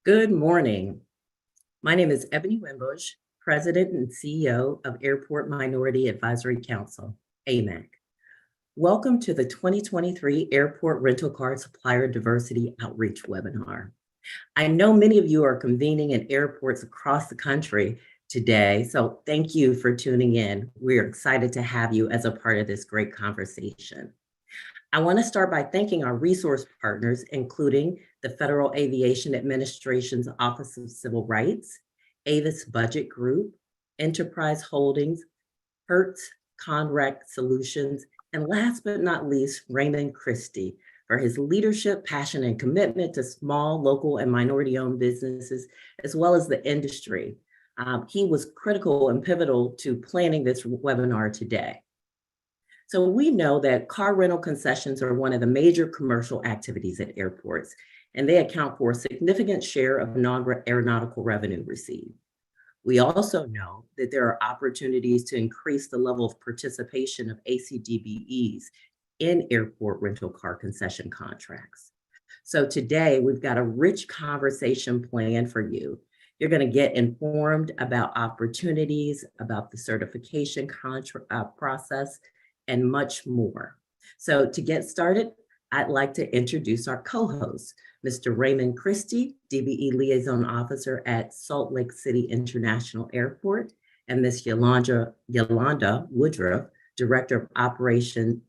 Good morning. My name is Ebony Wimbush, President and CEO of Airport Minority Advisory Council, AMAC. Welcome to the 2023 Airport Rental Car Supplier Diversity Outreach webinar. I know many of you are convening in airports across the country today, so thank you for tuning in. We're excited to have you as a part of this great conversation. I want to start by thanking our resource partners, including the Federal Aviation Administration's Office of Civil Rights, Avis Budget Group, Enterprise Holdings, Hertz Conrec Solutions, and last but not least, Raymond Christie for his leadership, passion, and commitment to small, local, and minority-owned businesses, as well as the industry. He was critical and pivotal to planning this webinar today. So we know that car rental concessions are one of the major commercial activities at airports, and they account for a significant share of non-aeronautical revenue received. We also know that there are opportunities to increase the level of participation of ACDBEs in airport rental car concession contracts. So today we've got a rich conversation planned for you. You're going to get informed about opportunities, about the certification process, and much more. So to get started, I'd like to introduce our co-host, Mr. Raymond Christie, DBE Liaison Officer at Salt Lake City International Airport, and Ms. Yolanda Woodruff, Director of Operation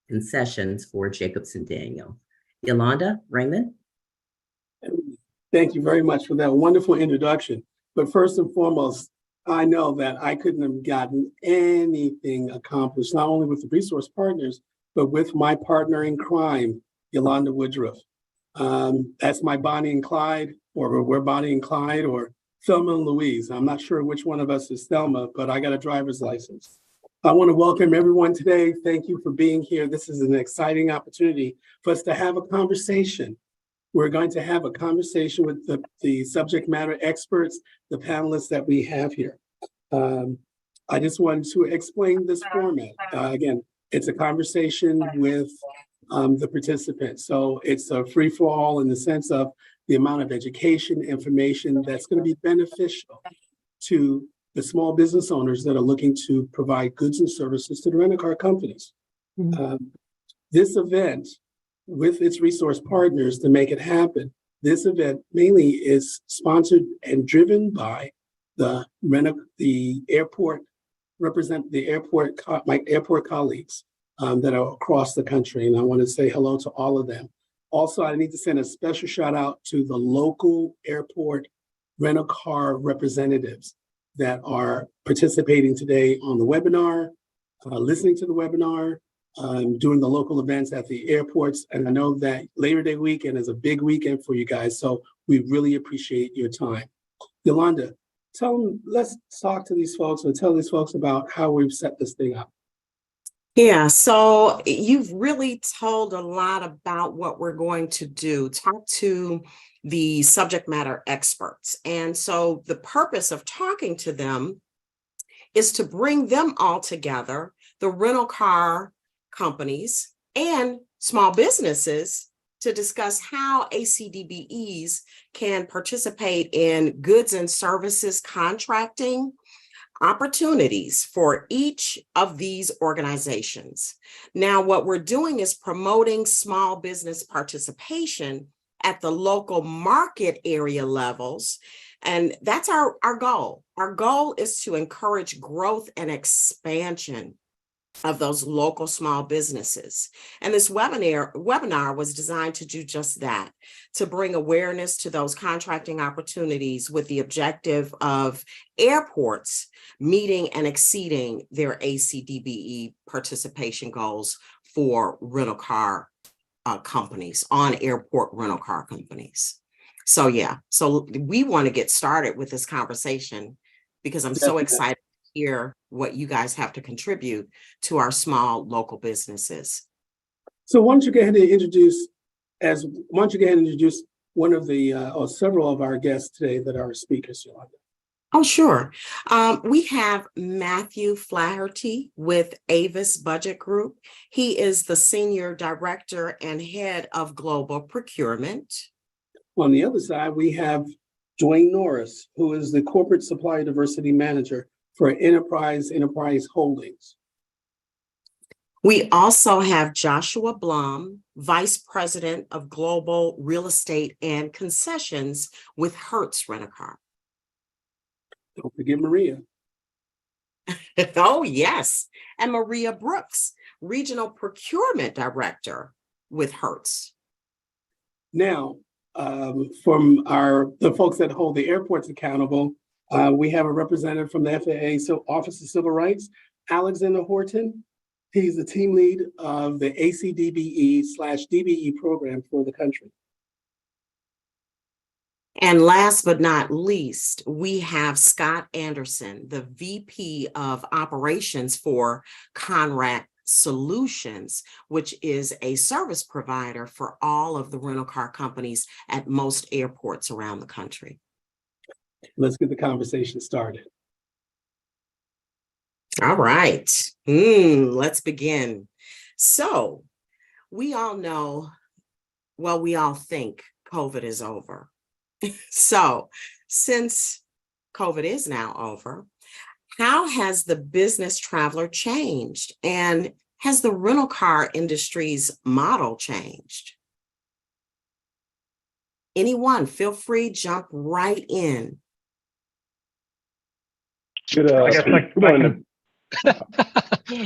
Concessions for Jacobson Daniel. Yolanda, Raymond? Thank you very much for that wonderful introduction. But first and foremost, I know that I couldn't have gotten anything accomplished, not only with the resource partners, but with my partner in crime, Yolanda Woodruff. That's my Bonnie and Clyde, or we're Bonnie and Clyde, or Thelma and Louise. I'm not sure which one of us is Thelma, but I got a driver's license. I want to welcome everyone today. Thank you for being here. This is an exciting opportunity for us to have a conversation. We're going to have a conversation with the subject matter experts, the panelists that we have here. I just wanted to explain this format. Again, it's a conversation with the participants. So it's a free-for-all in the sense of the amount of education, information that's going to be beneficial to the small business owners that are looking to provide goods and services to the rental-car companies. This event, with its resource partners to make it happen, this event mainly is sponsored and driven by my airport colleagues that are across the country, and I want to say hello to all of them. Also, I need to send a special shout out to the local airport rental car representatives that are participating today on the webinar, listening to the webinar, doing the local events at the airports. And I know that Labor Day weekend is a big weekend for you guys, so we really appreciate your time. Yolanda, let's talk to these folks and tell these folks about how we've set this thing up. Yeah, so you've really told a lot about what we're going to do, talk to the subject matter experts. And so the purpose of talking to them is to bring them all together, the rental car companies and small businesses, to discuss how ACDBEs can participate in goods and services contracting opportunities for each of these organizations. Now, what we're doing is promoting small business participation at the local market area levels. And that's our goal. Our goal is to encourage growth and expansion of those local small businesses. And this webinar was designed to do just that, to bring awareness to those contracting opportunities with the objective of airports meeting and exceeding their ACDBE participation goals for rental car companies, on airport rental car companies. So yeah, so we want to get started with this conversation because I'm so excited hear what you guys have to contribute to our small local businesses. So why don't you go ahead and introduce one of the or several of our guests today that are speakers, Yolanda. Oh, sure. We have Matthew Flaherty with Avis Budget Group. He is the Senior Director and Head of Global Procurement. On the other side, we have Dwayne Norris, who is the Corporate Supplier Diversity Manager for Enterprise Holdings. We also have Joshua Blum, Vice President of Global Real Estate and Concessions with Hertz Rent-A-Car. Don't forget Maria. Oh, yes. And Maria Brooks, Regional Procurement Director with Hertz. Now, from the folks that hold the airports accountable, we have a representative from the FAA, so Office of Civil Rights, Alexander Horton. He's the team lead of the ACDBE/DBE program for the country. And last but not least, we have Scott Anderson, the VP of Operations for Conrac Solutions, which is a service provider for all of the rental car companies at most airports around the country. Let's get the conversation started. All right, let's begin. So we all know, well, we all think COVID is over. So since COVID is now over, how has the business traveler changed? And has the rental car industry's model changed? Anyone, feel free, jump right in. Good morning.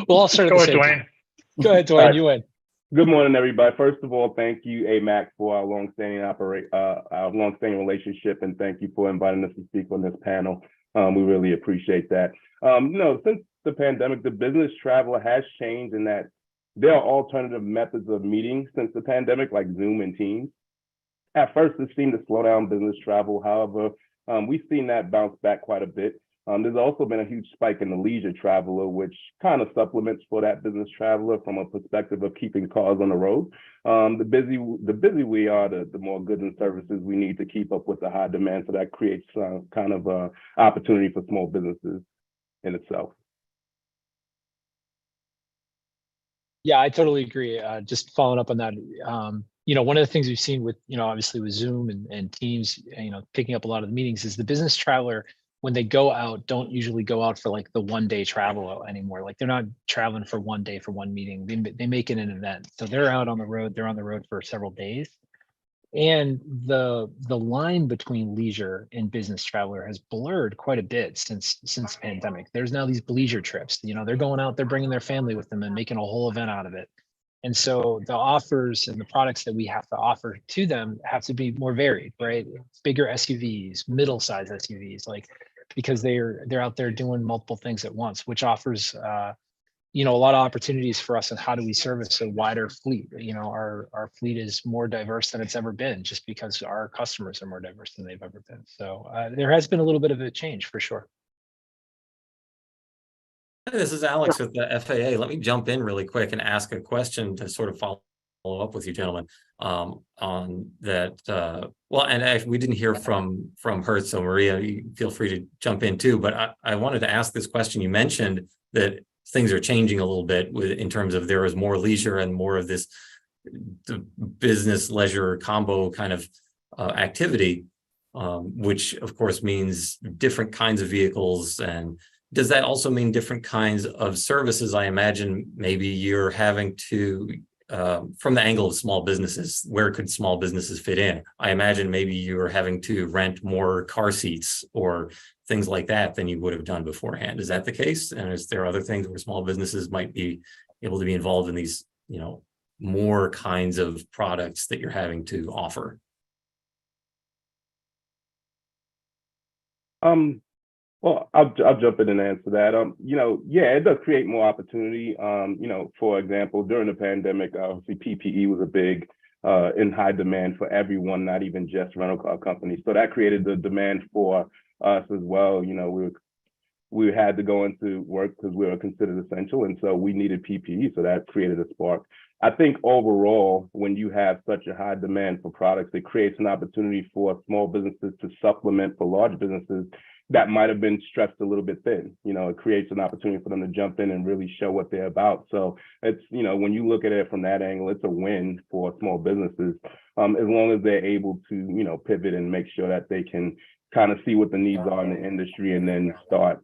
We'll all start at the same time. Go ahead, Dwayne. Right. You win. Good morning, everybody. First of all, thank you, AMAC, for our longstanding relationship, and thank you for inviting us to speak on this panel. We really appreciate that. Since the pandemic, the business traveler has changed in that there are alternative methods of meeting since the pandemic, like Zoom and Teams. At first, it seemed to slow down business travel. However, we've seen that bounce back quite a bit. There's also been a huge spike in the leisure traveler, which kind of supplements for that business traveler from a perspective of keeping cars on the road. The busy we are, the more goods and services we need to keep up with the high demand. So that creates kind of opportunity for small businesses in itself. Yeah, I totally agree. Just following up on that, one of the things we've seen with, obviously with Zoom and Teams, picking up a lot of the meetings is the business traveler, when they go out, don't usually go out for like the 1 day travel anymore. Like they're not traveling for 1 day for one meeting. They make it an event. So they're out on the road. They're on the road for several days. And the line between leisure and business traveler has blurred quite a bit since the pandemic. There's now these leisure trips. They're going out, they're bringing their family with them and making a whole event out of it. And so the offers and the products that we have to offer to them have to be more varied, right? Bigger SUVs, middle-sized SUVs, because they're out there doing multiple things at once, which offers a lot of opportunities for us. And how do we service a wider fleet? Our fleet is more diverse than it's ever been, just because our customers are more diverse than they've ever been. So there has been a little bit of a change for sure. This is Alex with the FAA. Let me jump in really quick and ask a question to sort of follow up with you gentlemen on that. We didn't hear from Hertz, so Maria, you feel free to jump in too. But I wanted to ask this question. You mentioned that things are changing a little bit in terms of there is more leisure and more of this the business leisure combo kind of activity, which of course means different kinds of vehicles. And does that also mean different kinds of services? I imagine maybe you're having to, from the angle of small businesses, where could small businesses fit in? I imagine maybe you're having to rent more car seats or things like that than you would have done beforehand. Is that the case? And is there other things where small businesses might be able to be involved in these, more kinds of products that you're having to offer? Well, I'll jump in and answer that. It does create more opportunity. For example, during the pandemic, obviously PPE was a big in high demand for everyone, not even just rental car companies. So that created the demand for us as well. We had to go into work because we were considered essential, and so we needed PPE. So that created a spark. I think overall, when you have such a high demand for products, it creates an opportunity for small businesses to supplement for large businesses, that might have been stretched a little bit thin. It creates an opportunity for them to jump in and really show what they're about. So it's, when you look at it from that angle, it's a win for small businesses, as long as they're able to, pivot and make sure that they can kind of see what the needs are in the industry and then start,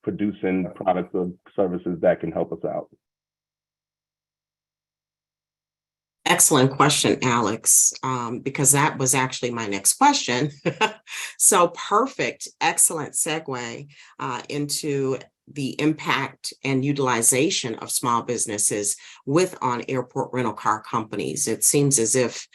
producing products or services that can help us out. Excellent question, Alex, because that was actually my next question. So perfect, excellent segue into the impact and utilization of small businesses with on airport rental car companies. It seems as if,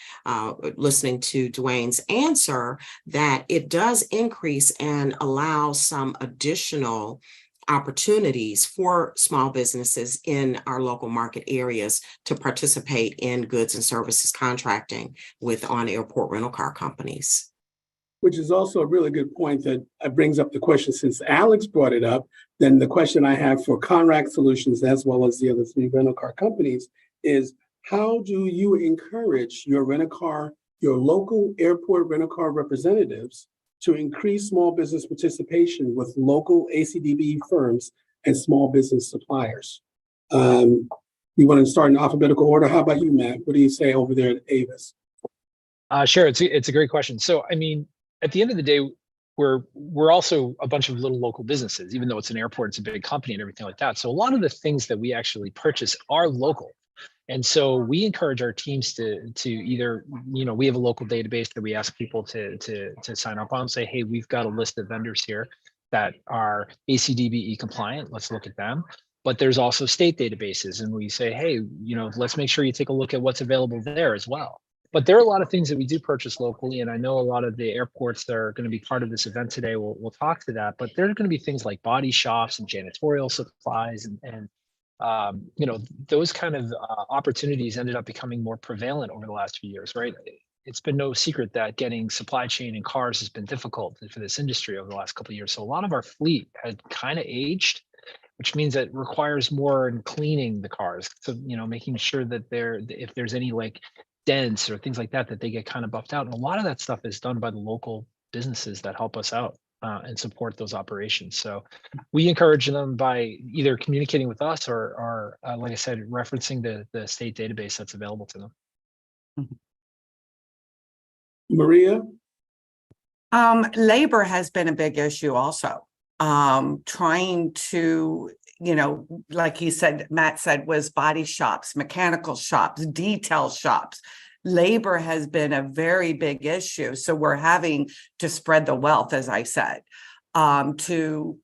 listening to Dwayne's answer, that it does increase and allow some additional opportunities for small businesses in our local market areas to participate in goods and services contracting with on-airport rental car companies. Which is also a really good point that brings up the question, since Alex brought it up, then the question I have for Conrac Solutions, as well as the other 3 rental car companies, is how do you encourage your local airport rental car representatives to increase small business participation with local ACDBE firms and small business suppliers? You want to start in alphabetical order? How about you, Matt? What do you say over there at Avis? Sure, it's a great question. So, I mean, at the end of the day, we're also a bunch of little local businesses. Even though it's an airport, it's a big company and everything like that. So a lot of the things that we actually purchase are local. And so we encourage our teams to either, we have a local database that we ask people to sign up on, say, hey, we've got a list of vendors here that are ACDBE compliant. Let's look at them. But there's also state databases, and we say, hey, let's make sure you take a look at what's available there as well. But there are a lot of things that we do purchase locally, and I know a lot of the airports that are going to be part of this event today will talk to that. But there are going to be things like body shops and janitorial supplies and those kind of opportunities ended up becoming more prevalent over the last few years, right? It's been no secret that getting supply chain and cars has been difficult for this industry over the last couple of years. So a lot of our fleet had kind of aged, which means that it requires more in cleaning the cars. So, making sure that if there's any like dents or things like that, that they get kind of buffed out. And a lot of that stuff is done by the local businesses that help us out and support those operations. So we encourage them by either communicating with us or like I said, referencing the state database that's available to them. Maria? Labor has been a big issue also. Trying to, like he said, Matt said, was body shops, mechanical shops, detail shops. Labor has been a very big issue. So we're having to spread the wealth, as I said, to,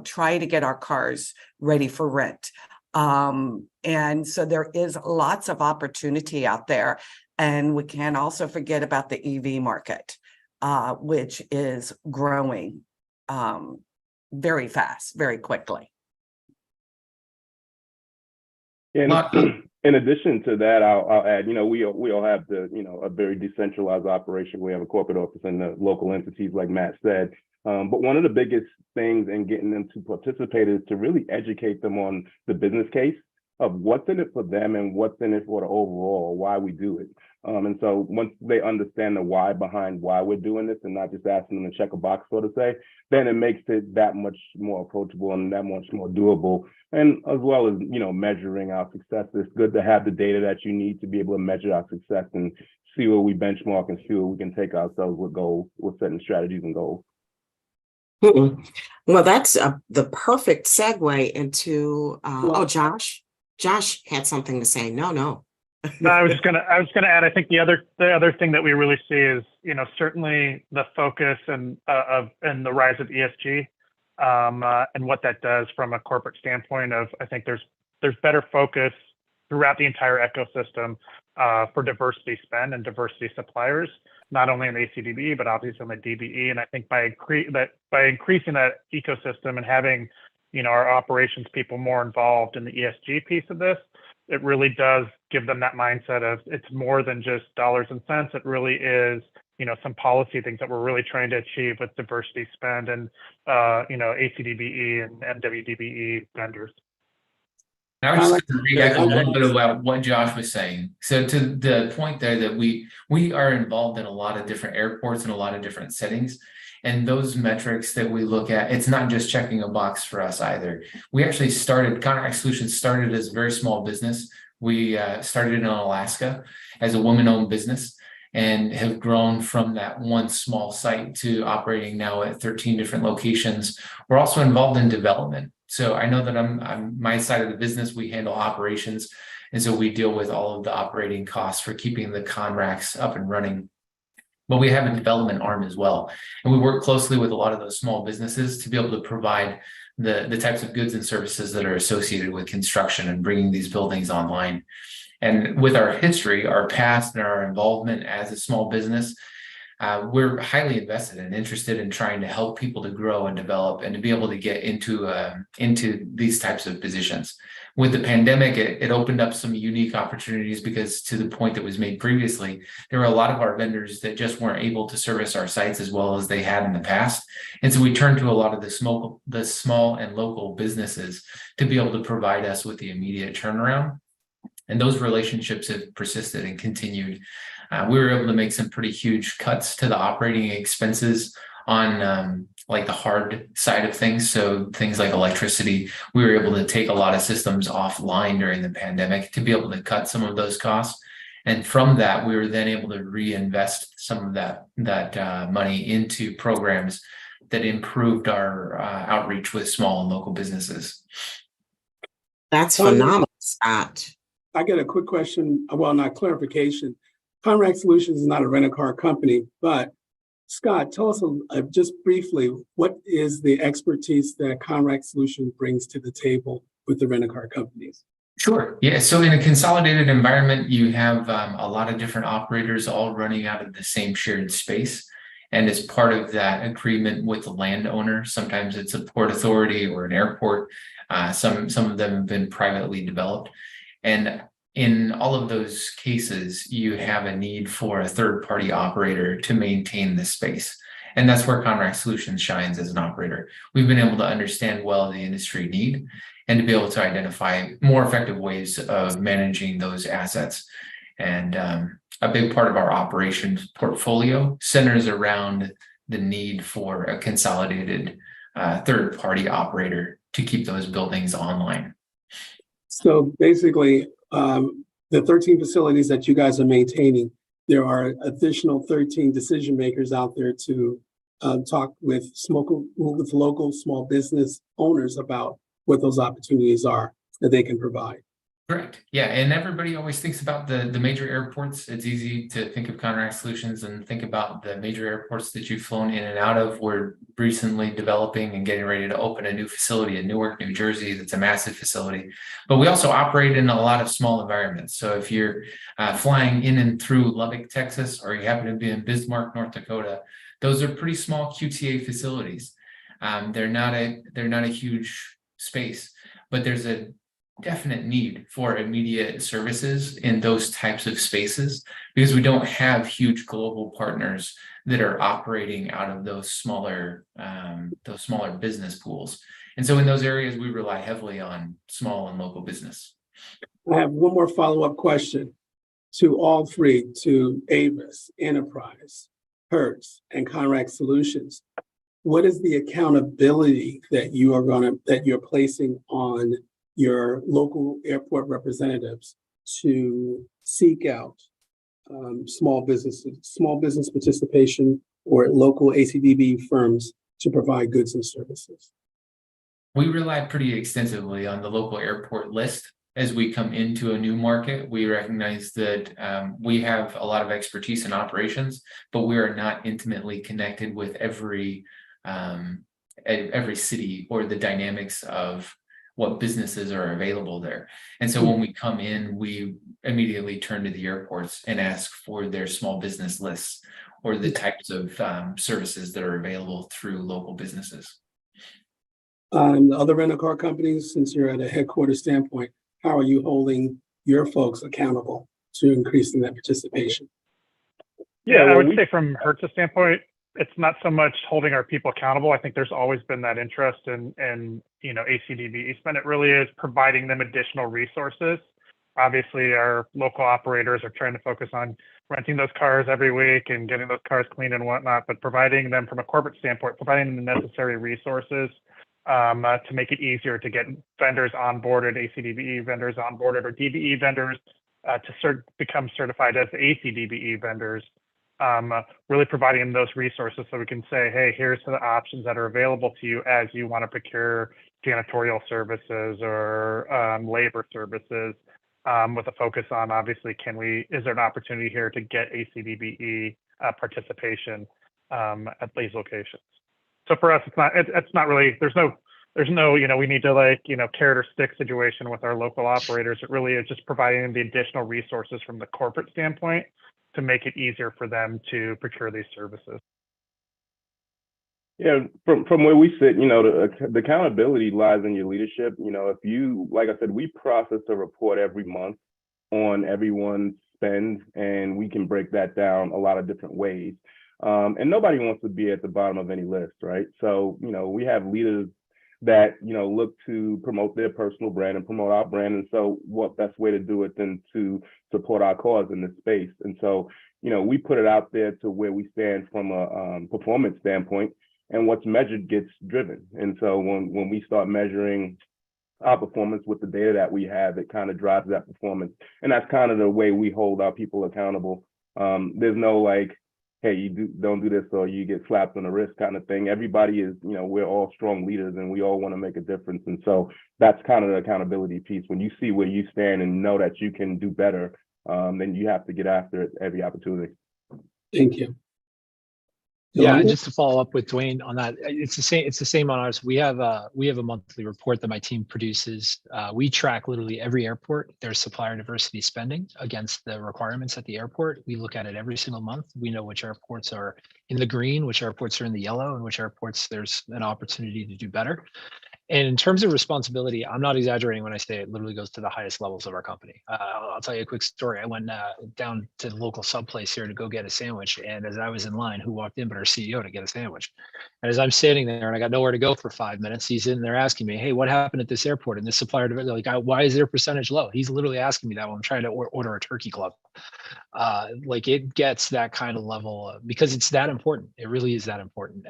try to get our cars ready for rent. And so there is lots of opportunity out there. And we can't also forget about the EV market, which is growing very fast, very quickly. In addition to that, I'll add, we all have a very decentralized operation. We have a corporate office and the local entities, like Matt said. But one of the biggest things in getting them to participate is to really educate them on the business case of what's in it for them and what's in it for the overall, why we do it. And so once they understand the why behind why we're doing this and not just asking them to check a box, so to say, then it makes it that much more approachable and that much more doable. And as well as, measuring our success, it's good to have the data that you need to be able to measure our success and see where we benchmark and see where we can take ourselves with goals, with certain strategies and goals. Well, that's the perfect segue into, Josh had something to say. No. No, I was gonna add. I think the other thing that we really see is, certainly the focus and the rise of ESG, and what that does from a corporate standpoint. I think there's better focus throughout the entire ecosystem for diversity spend and diversity suppliers, not only in the ACDBE but obviously in the DBE. And I think by increasing that ecosystem and having our operations people more involved in the ESG piece of this, it really does give them that mindset of it's more than just dollars and cents. It really is, some policy things that we're really trying to achieve with diversity spend and, ACDBE and MWDBE vendors. I was just Conrax- going to re-echo a Okay. little bit about what Josh was saying. So to the point there that we are involved in a lot of different airports and a lot of different settings. And those metrics that we look at, it's not just checking a box for us either. We actually Conrax Solutions started as a very small business. We started in Alaska as a woman-owned business and have grown from that one small site to operating now at 13 different locations. We're also involved in development. So I know that I'm my side of the business, we handle operations. And so we deal with all of the operating costs for keeping the Conrax up and running. But we have a development arm as well. And we work closely with a lot of those small businesses to be able to provide the types of goods and services that are associated with construction and bringing these buildings online. And with our history, our past, and our involvement as a small business, we're highly invested and interested in trying to help people to grow and develop and to be able to get into these types of positions. With the pandemic, it opened up some unique opportunities because, to the point that was made previously, there were a lot of our vendors that just weren't able to service our sites as well as they had in the past. And so we turned to a lot of the small and local businesses to be able to provide us with the immediate turnaround. And those relationships have persisted and continued. We were able to make some pretty huge cuts to the operating expenses on like the hard side of things. So things like electricity, we were able to take a lot of systems offline during the pandemic to be able to cut some of those costs. And from that, we were then able to reinvest some of that money into programs that improved our outreach with small and local businesses. That's phenomenal, Scott. I get a quick question, well, not clarification. Conrax Solutions is not a rent-a-car company, but Scott, tell us just briefly, what is the expertise that Conrax Solutions brings to the table with the rent-a-car companies? Sure. Yeah. So in a consolidated environment, you have a lot of different operators all running out of the same shared space. And as part of that agreement with the landowner, sometimes it's a port authority or an airport. Some of them have been privately developed. And in all of those cases, you have a need for a third-party operator to maintain the space. And that's where Conrax Solutions shines as an operator. We've been able to understand well the industry need and to be able to identify more effective ways of managing those assets. And a big part of our operations portfolio centers around the need for a consolidated third-party operator to keep those buildings online. So basically, the 13 facilities that you guys are maintaining, there are additional 13 decision makers out there to talk with local small business owners about what those opportunities are that they can provide. Correct. Yeah. And everybody always thinks about the major airports. It's easy to think of Conrax Solutions and think about the major airports that you've flown in and out of. We're recently developing and getting ready to open a new facility in Newark, New Jersey. That's a massive facility. But we also operate in a lot of small environments. So if you're flying in and through Lubbock, Texas, or you happen to be in Bismarck, North Dakota, those are pretty small QTA facilities. They're not a huge space, but there's a definite need for immediate services in those types of spaces because we don't have huge global partners that are operating out of those smaller business pools. And so in those areas, we rely heavily on small and local business. I have one more follow-up question to all three, to Avis, Enterprise, Hertz, and Conrax Solutions. What is the accountability that you're placing on your local airport representatives to seek out small business participation or local ACDBE firms to provide goods and services? We rely pretty extensively on the local airport list. As we come into a new market, we recognize that we have a lot of expertise in operations, but we are not intimately connected with every city or the dynamics of what businesses are available there. And so when we come in, we immediately turn to the airports and ask for their small business lists or the types of services that are available through local businesses. Other rental car companies, since you're at a headquarters standpoint, how are you holding your folks accountable to increasing that participation? Yeah, Yeah, I well, would say from Hertz's standpoint, it's not so much holding our people accountable. I think there's always been that interest in ACDBE spend. It really is providing them additional resources. Obviously, our local operators are trying to focus on renting those cars every week and getting those cars clean and whatnot, but providing them from a corporate standpoint, providing them the necessary resources to make it easier to get vendors onboarded, ACDBE vendors onboarded, or DBE vendors to become certified as ACDBE vendors. Really providing them those resources so we can say, hey, here's the options that are available to you as you want to procure janitorial services or labor services, with a focus on, obviously, is there an opportunity here to get ACDBE participation at these locations? So for us, it's not really, there's no, we need to carrot or stick situation with our local operators. It really is just providing the additional resources from the corporate standpoint to make it easier for them to procure these services. Yeah, from where we sit, the accountability lies in your leadership. If you, like I said, we process a report every month on everyone's spend, and we can break that down a lot of different ways. And nobody wants to be at the bottom of any list, right? So, we have leaders that, look to promote their personal brand and promote our brand. And so what best way to do it than to support our cause in this space? And so, we put it out there to where we stand from a performance standpoint, and what's measured gets driven. And so when we start measuring our performance with the data that we have, it kind of drives that performance. And that's kind of the way we hold our people accountable. There's no hey, don't do this or you get slapped on the wrist kind of thing. Everybody is, we're all strong leaders and we all want to make a difference. And so that's kind of the accountability piece. When you see where you stand and know that you can do better, then you have to get after it every opportunity. Thank you. Yeah, Yolanda? and just to follow up with Dwayne on that, it's the same on ours. We have a monthly report that my team produces. We track literally every airport, their supplier diversity spending against the requirements at the airport. We look at it every single month. We know which airports are in the green, which airports are in the yellow, and which airports there's an opportunity to do better. And in terms of responsibility, I'm not exaggerating when I say it literally goes to the highest levels of our company. I'll tell you a quick story. I went down to the local sub place here to go get a sandwich. And as I was in line, who walked in but our CEO to get a sandwich? And as I'm standing there and I got nowhere to go for 5 minutes, he's in there asking me, hey, what happened at this airport? And this supplier, why is their percentage low? He's literally asking me that when I'm trying to order a turkey club. It gets that kind of level because it's that important. It really is that important.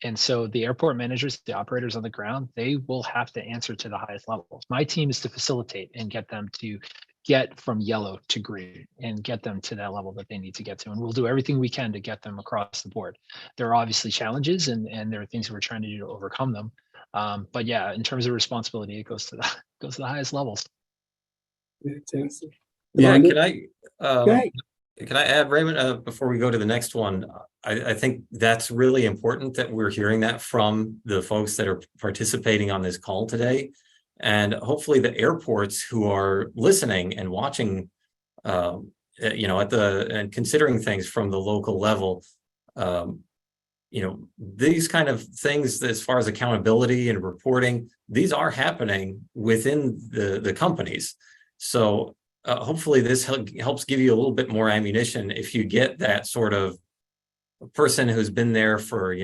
And so the airport managers, the operators on the ground, they will have to answer to the highest levels. My team is to facilitate and get them to get from yellow to green and get them to that level that they need to get to. And we'll do everything we can to get them across the board. There are obviously challenges and there are things we're trying to do to overcome them. But yeah, in terms of responsibility, it goes to the highest levels. Fantastic. Yeah, Yolanda? can I add, Raymond, before we go to the next one? I think that's really important that we're hearing that from the folks that are participating on this call today. And hopefully the airports who are listening and watching, and considering things from the local level, these kind of things as far as accountability and reporting, these are happening within the companies. So hopefully this helps give you a little bit more ammunition if you get that sort of person who's been there for,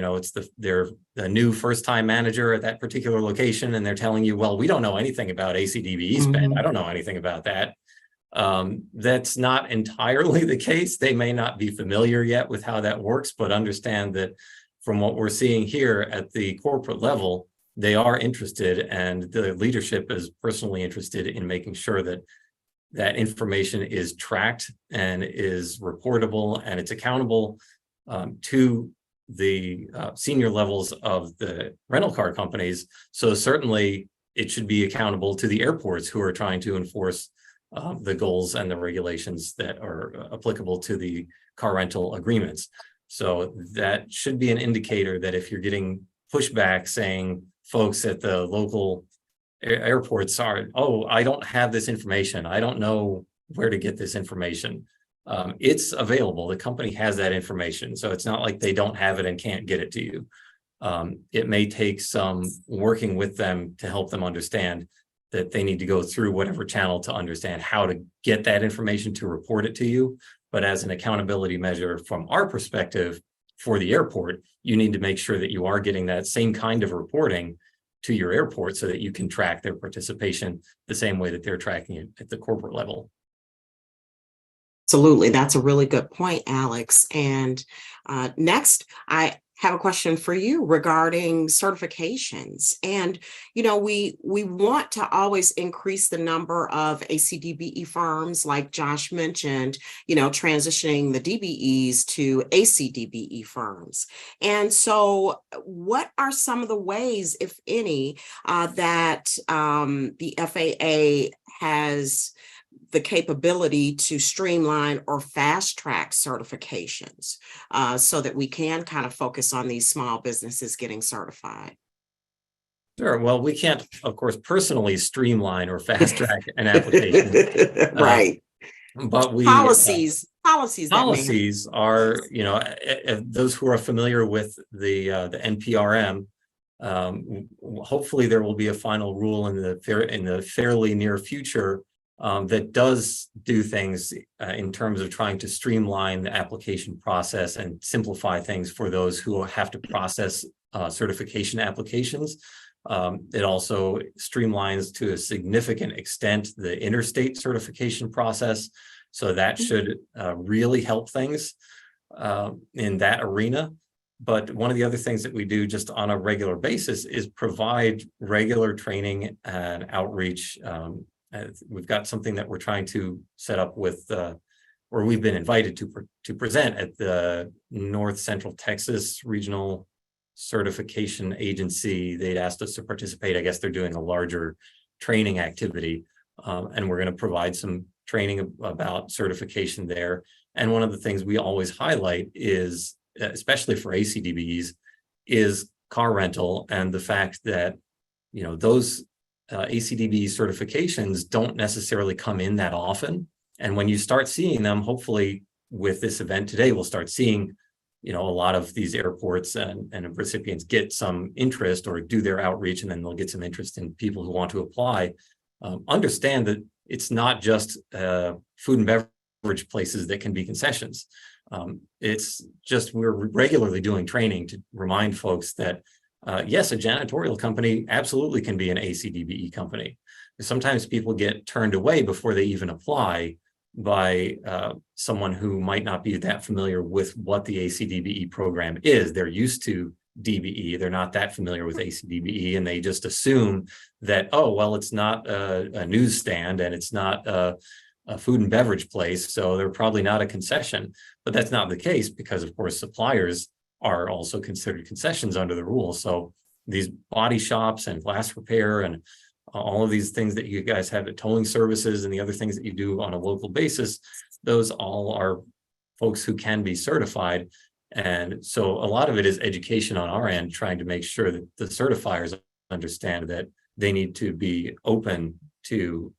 they're the new first-time manager at that particular location, and they're telling you, well, we don't know anything about ACDBE spend. I don't know anything about that. That's not entirely the case. They may not be familiar yet with how that works, but understand that from what we're seeing here at the corporate level, they are interested, and the leadership is personally interested in making sure that that information is tracked and is reportable and it's accountable to the senior levels of the rental car companies. So certainly it should be accountable to the airports who are trying to enforce the goals and the regulations that are applicable to the car rental agreements. So that should be an indicator that if you're getting pushback saying folks at the local airports are, oh, I don't have this information, I don't know where to get this information. It's available. The company has that information. So it's not like they don't have it and can't get it to you. It may take some working with them to help them understand that they need to go through whatever channel to understand how to get that information to report it to you. But as an accountability measure from our perspective, for the airport, you need to make sure that you are getting that same kind of reporting to your airport so that you can track their participation the same way that they're tracking it at the corporate level. Absolutely. That's a really good point, Alex. And next, I have a question for you regarding certifications. And, we want to always increase the number of ACDBE firms, like Josh mentioned, transitioning the DBEs to ACDBE firms. And so what are some of the ways, if any, that the FAA has the capability to streamline or fast track certifications so that we can kind of focus on these small businesses getting certified? Sure. Well, we can't, of course, personally streamline or fast track an application. Right. But we policies that may policies are, those who are familiar with the NPRM, hopefully there will be a final rule in the fairly near future that does do things in terms of trying to streamline the application process and simplify things for those who have to process certification applications. It also streamlines to a significant extent the interstate certification process. So that should really help things in that arena. But one of the other things that we do just on a regular basis is provide regular training and outreach. We've got something that we're trying to set up with, or we've been invited to present at the North Central Texas Regional Certification Agency. They'd asked us to participate. I guess they're doing a larger training activity, and we're going to provide some training about certification there. And one of the things we always highlight is, especially for ACDBEs, is car rental and the fact that, those ACDBE certifications don't necessarily come in that often. And when you start seeing them, hopefully with this event today, we'll start seeing, a lot of these airports and recipients get some interest or do their outreach, and then they'll get some interest in people who want to apply. Understand that it's not just food and beverage places that can be concessions. It's just we're regularly doing training to remind folks that yes, a janitorial company absolutely can be an ACDBE company. Sometimes people get turned away before they even apply by someone who might not be that familiar with what the ACDBE program is. They're used to DBE, they're not that familiar with ACDBE, and they just assume that, oh, well, it's not a newsstand and it's not a food and beverage place, so they're probably not a concession. But that's not the case, because of course suppliers are also considered concessions under the rules. So these body shops and glass repair and all of these things that you guys have at towing services and the other things that you do on a local basis, those all are folks who can be certified. And so a lot of it is education on our end, trying to make sure that the certifiers understand that they need to be open to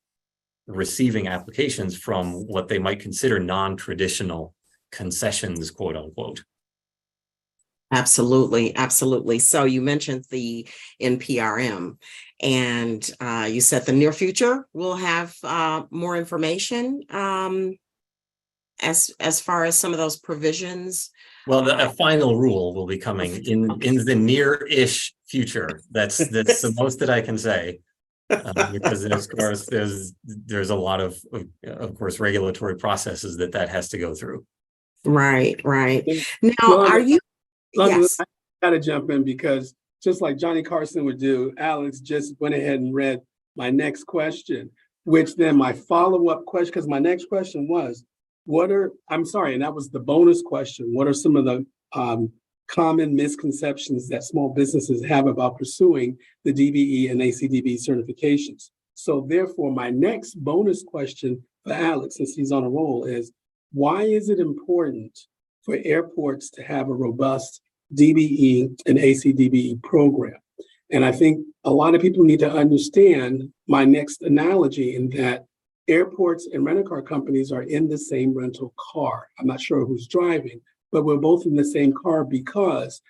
receiving applications from what they might consider non-traditional concessions, quote unquote. Absolutely, absolutely. So you mentioned the NPRM, and you said the near future we'll have more information as far as some of those provisions. Well, a final rule will be coming in the near-ish future. That's the most that I can say, because of course there's a lot of course regulatory processes that has to go through. Right. Now, are you? Yes. I gotta jump in, because just like Johnny Carson would do, Alex just went ahead and read my next question, which then my follow-up question, because my next question was, and that was the bonus question. What are some of the common misconceptions that small businesses have about pursuing the DBE and ACDBE certifications? So therefore, my next bonus question for Alex, since he's on a roll, is why is it important for airports to have a robust DBE and ACDBE program? And I think a lot of people need to understand my next analogy, in that airports and rental car companies are in the same rental car. I'm not sure who's driving, but we're both in the same car, because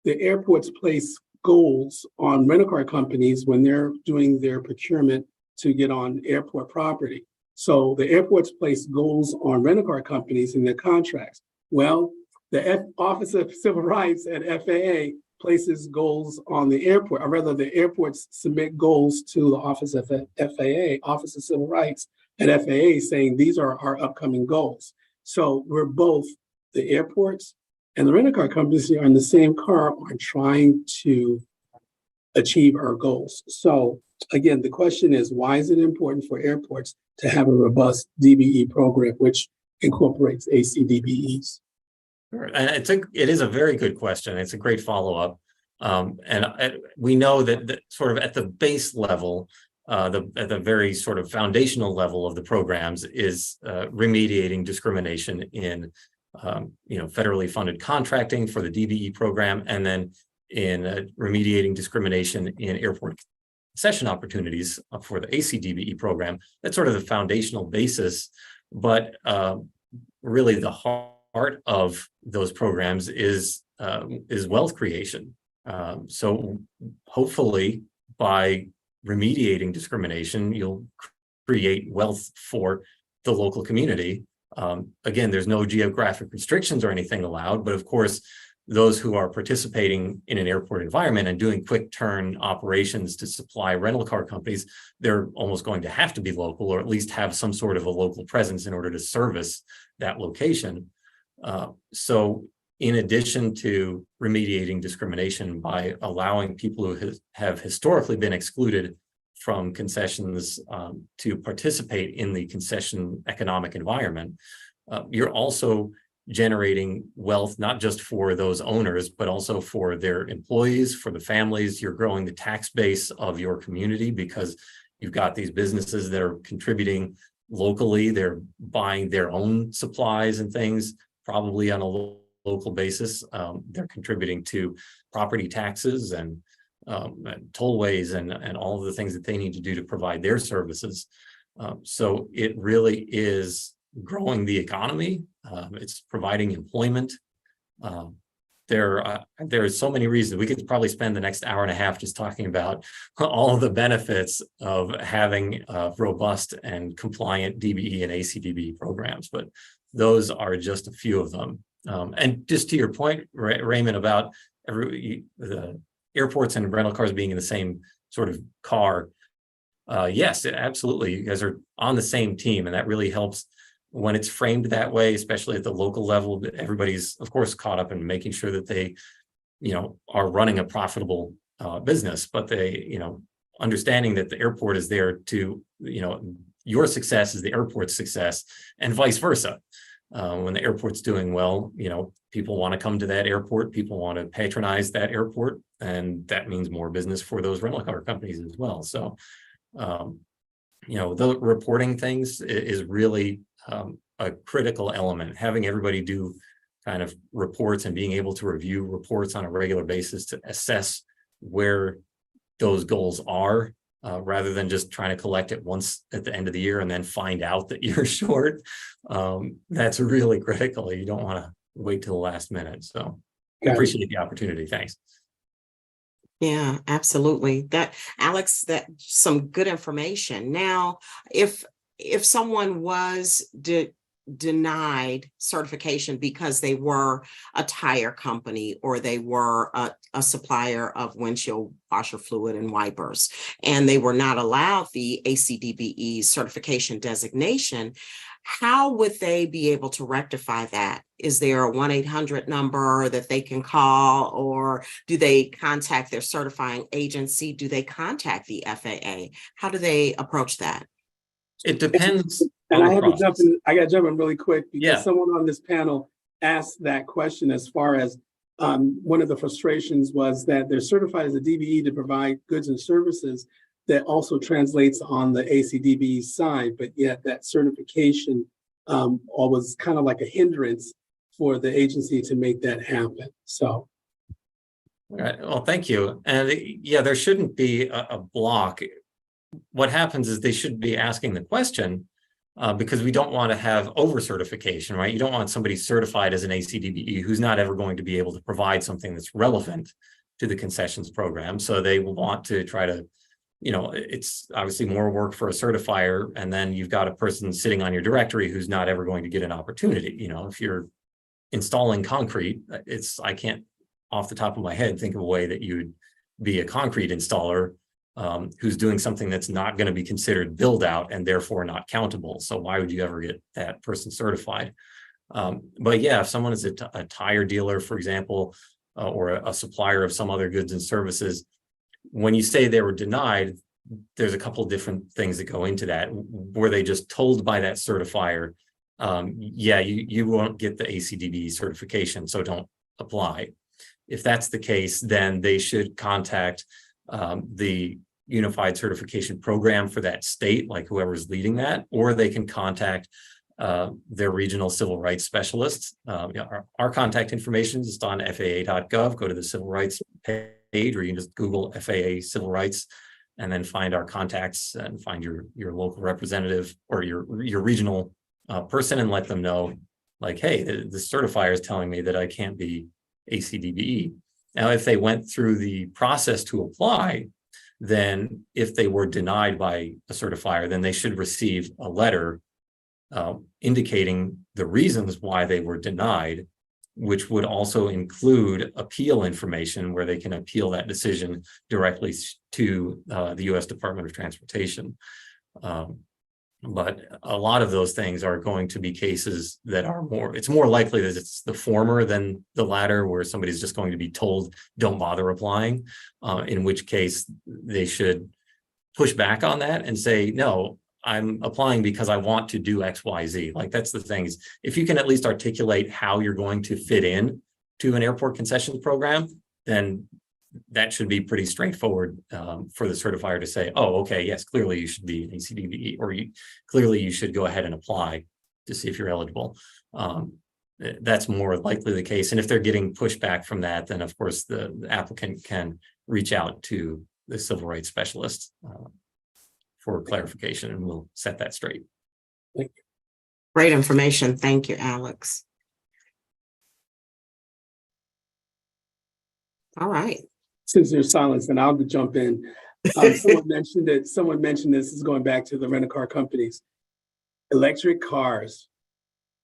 the airports place goals on rental car companies when they're doing their procurement to get on airport property. So the airports place goals on rental car companies in their contracts. Well, The Office of Civil Rights at FAA places goals on the airport, or rather the airports submit goals to the Office of FAA, Office of Civil Rights at FAA, saying these are our upcoming goals. So we're both, the airports and the rental car companies are in the same car are trying to achieve our goals. So again, the question is, why is it important for airports to have a robust DBE program, which incorporates ACDBEs? Sure. And it is a very good question. It's a great follow-up. And we know that sort of at the base level, at the very sort of foundational level of the programs is remediating discrimination in federally funded contracting for the DBE program, and then in remediating discrimination in airport concession opportunities for the ACDBE program. That's sort of the foundational basis, but really the heart of those programs is wealth creation. So hopefully by remediating discrimination, you'll create wealth for the local community. Again, there's no geographic restrictions or anything allowed, but of course, those who are participating in an airport environment and doing quick turn operations to supply rental car companies, they're almost going to have to be local, or at least have some sort of a local presence in order to service that location. So in addition to remediating discrimination by allowing people who have historically been excluded from concessions to participate in the concession economic environment, you're also generating wealth, not just for those owners, but also for their employees, for the families. You're growing the tax base of your community because you've got these businesses that are contributing locally. They're buying their own supplies and things, probably on a local basis. They're contributing to property taxes and tollways and all of the things that they need to do to provide their services. So it really is growing the economy. It's providing employment. There are so many reasons. We could probably spend the next hour and a half just talking about all of the benefits of having robust and compliant DBE and ACDBE programs, but those are just a few of them. And just to your point, Raymond, about the airports and rental cars being in the same sort of car, yes, absolutely. You guys are on the same team, and that really helps when it's framed that way, especially at the local level. Everybody's, of course, caught up in making sure that they, are running a profitable business, but they, understanding that the airport is there to, your success is the airport's success, and vice versa. When the airport's doing well, people want to come to that airport, people want to patronize that airport, and that means more business for those rental car companies as well. So, the reporting things is really a critical element. Having everybody do kind of reports and being able to review reports on a regular basis to assess where those goals are, rather than just trying to collect it once at the end of the year and then find out that you're short. That's really critical. You don't want to wait till the last minute. So I appreciate the opportunity. Thanks. Yeah, absolutely. Alex, that's some good information. Now, if someone was denied certification because they were a tire company or they were a supplier of windshield washer fluid and wipers, and they were not allowed the ACDBE certification designation, how would they be able to rectify that? Is there a 1-800 number that they can call, or do they contact their certifying agency? Do they contact the FAA? How do they approach that? It depends. And I got to jump in really quick because someone on this panel asked that question as far as one of the frustrations was that they're certified as a DBE to provide goods and services that also translates on the ACDBE side, but yet that certification was kind of like a hindrance for the agency to make that happen. So. All right. Well, thank you. And there shouldn't be a block. What happens is they should be asking the question because we don't want to have over certification, right? You don't want somebody certified as an ACDBE who's not ever going to be able to provide something that's relevant to the concessions program. So they will want to try to, it's obviously more work for a certifier, and then you've got a person sitting on your directory who's not ever going to get an opportunity. If you're installing concrete. I can't off the top of my head think of a way that you'd be a concrete installer who's doing something that's not going to be considered build out and therefore not countable. So why would you ever get that person certified? But yeah, if someone is a tire dealer, for example, or a supplier of some other goods and services, when you say they were denied, there's a couple of different things that go into that. Were they just told by that certifier, yeah, you won't get the ACDBE certification, so don't apply. If that's the case, then they should contact the Unified Certification Program for that state, like whoever's leading that, or they can contact their regional civil rights specialists. Our contact information is on FAA.gov. Go to the civil rights page, or you can just Google FAA civil rights and then find our contacts and find your local representative or your regional person and let them know, like, hey, the certifier is telling me that I can't be ACDBE. Now, if they went through the process to apply, then if they were denied by a certifier, then they should receive a letter indicating the reasons why they were denied, which would also include appeal information where they can appeal that decision directly to the U.S. Department of Transportation. But a lot of those things are going to be cases that are it's more likely that it's the former than the latter, where somebody's just going to be told, don't bother applying, in which case they should push back on that and say, no, I'm applying because I want to do X, Y, Z. Like, that's the thing, is if you can at least articulate how you're going to fit in to an airport concessions program, then that should be pretty straightforward for the certifier to say, oh, okay, yes, clearly you should be an ACDBE, or clearly you should go ahead and apply to see if you're eligible. That's more likely the case. And if they're getting pushback from that, then of course the applicant can reach out to the civil rights specialist for clarification, and we'll set that straight. Thank you. Great information. Thank you, Alex. All right. Since there's silence, and I'll jump in. Someone mentioned it. Someone mentioned this is going back to the rental-car companies. Electric cars.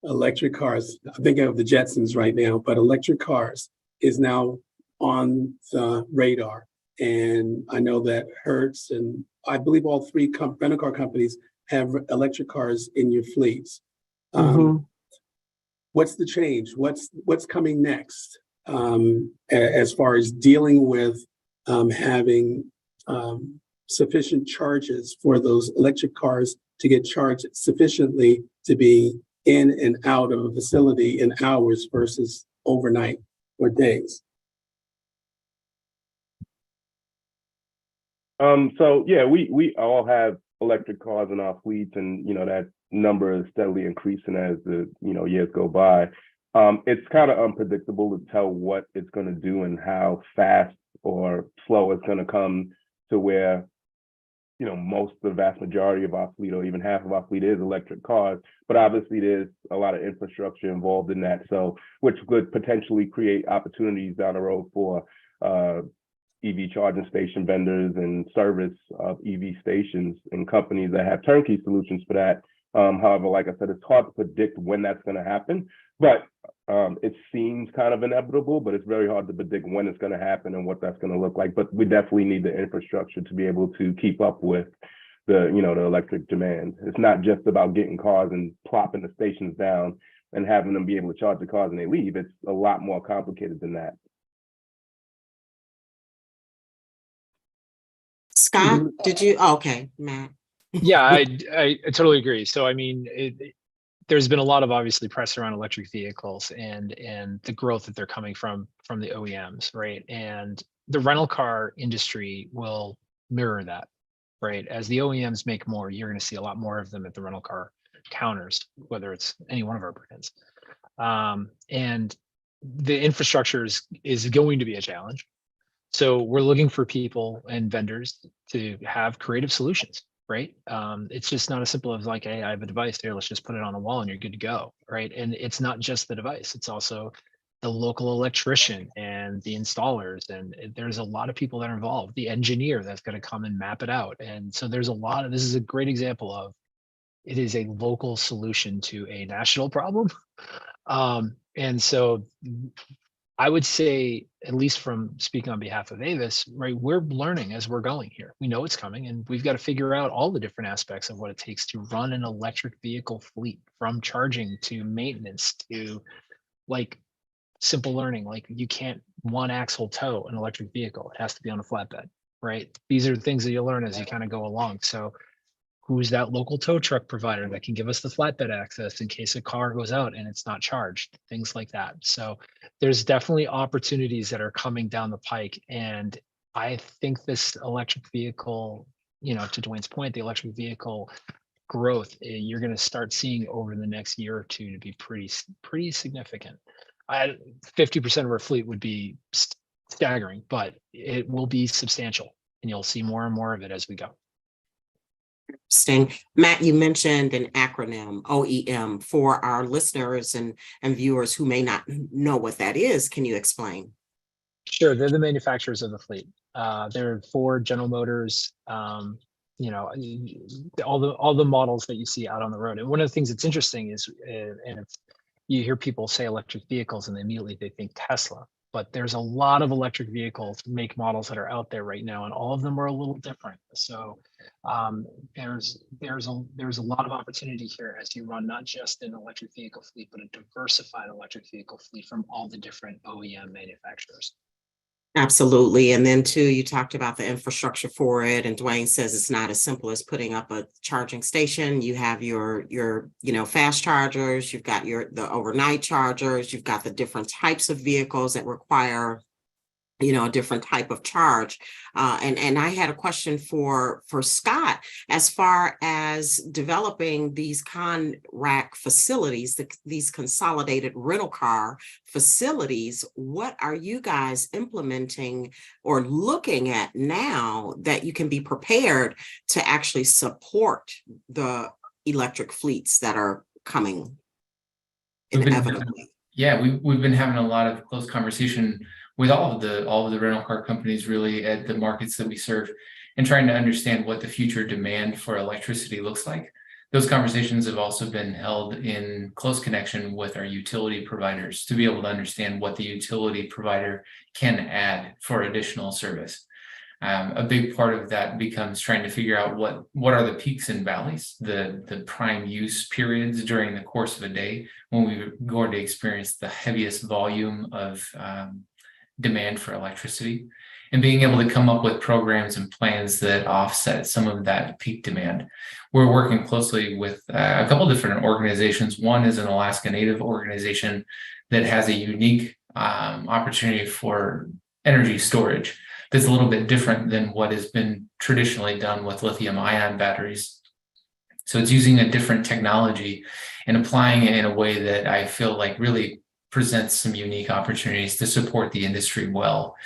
I'm thinking of the Jetsons right now, but electric cars is now on the radar. And I know that Hertz and I believe all three rental-car companies have electric cars in your fleets. What's the change? What's coming next? As far as dealing with having sufficient charges for those electric cars to get charged sufficiently to be in and out of a facility in hours versus overnight or days. So yeah, we all have electric cars in our fleets, and that number is steadily increasing as the years go by. It's kind of unpredictable to tell what it's going to do and how fast or slow it's going to come to where, the vast majority of our fleet, or even half of our fleet, is electric cars. But obviously there's a lot of infrastructure involved in that, so which could potentially create opportunities down the road for EV charging station vendors and service of EV stations and companies that have turnkey solutions for that. However, like I said, it's hard to predict when that's going to happen, but it seems kind of inevitable, but it's very hard to predict when it's going to happen and what that's going to look like. But we definitely need the infrastructure to be able to keep up with the electric demand. It's not just about getting cars and plopping the stations down and having them be able to charge the cars and they leave. It's a lot more complicated than that. Scott, did you? Oh, okay, Matt. Yeah, I totally agree. So, I mean, there's been a lot of obviously press around electric vehicles and the growth that they're coming from the OEMs, right? And the rental car industry will mirror that, right? As the OEMs make more, you're going to see a lot more of them at the rental car counters, whether it's any one of our brands. And the infrastructure is going to be a challenge. So we're looking for people and vendors to have creative solutions, right? It's just not as simple as like, hey, I have a device here, let's just put it on a wall and you're good to go, right? And it's not just the device, it's also the local electrician and the installers. And there's a lot of people that are involved, the engineer that's going to come and map it out. And so there's a lot of, this is a great example of, it is a local solution to a national problem. And And so I would say, at least from speaking on behalf of Avis, right, we're learning as we're going here. We know it's coming, and we've got to figure out all the different aspects of what it takes to run an electric vehicle fleet, from charging to maintenance to like simple learning. Like, you can't one axle tow an electric vehicle. It has to be on a flatbed, right? These are things that you learn as you kind of go along. So who's that local tow truck provider that can give us the flatbed access in case a car goes out and it's not charged, things like that. So there's definitely opportunities that are coming down the pike. And I think this electric vehicle, to Dwayne's point, the electric vehicle growth, you're going to start seeing over the next year or two to be pretty significant. 50% of our fleet would be staggering, but it will be substantial, and you'll see more and more of it as we go. Interesting. Matt, you mentioned an acronym, OEM, for our listeners and viewers who may not know what that is. Can you explain? Sure. They're the manufacturers of the fleet. They're Ford, General Motors, all the models that you see out on the road. And one of the things that's interesting is, you hear people say electric vehicles and immediately they think Tesla. But there's a lot of electric vehicles, make models that are out there right now, and all of them are a little different. So there's a lot of opportunity here as you run not just an electric vehicle fleet, but a diversified electric vehicle fleet from all the different OEM manufacturers. Absolutely. And then too, you talked about the infrastructure for it. And Dwayne says it's not as simple as putting up a charging station. You have your fast chargers, you've got the overnight chargers, you've got the different types of vehicles that require a different type of charge. And I had a question for Scott, as far as developing these rack facilities, these consolidated rental car facilities. What are you guys implementing or looking at now that you can be prepared to actually support the electric fleets that are coming inevitably? We've been having a lot of close conversation with all of the rental car companies, really, at the markets that we serve, and trying to understand what the future demand for electricity looks like. Those conversations have also been held in close connection with our utility providers to be able to understand what the utility provider can add for additional service. A big part of that becomes trying to figure out what are the peaks and valleys, the prime use periods during the course of a day when we're going to experience the heaviest volume of demand for electricity, and being able to come up with programs and plans that offset some of that peak demand. We're working closely with a couple different organizations. One is an Alaska Native organization that has a unique opportunity for energy storage that's a little bit different than what has been traditionally done with lithium-ion batteries. So it's using a different technology and applying it in a way that I feel like really presents some unique opportunities to support the industry well.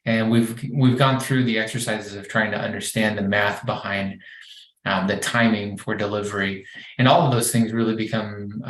And we've gone through the exercises of trying to understand the math behind the timing for delivery, and all of those things really become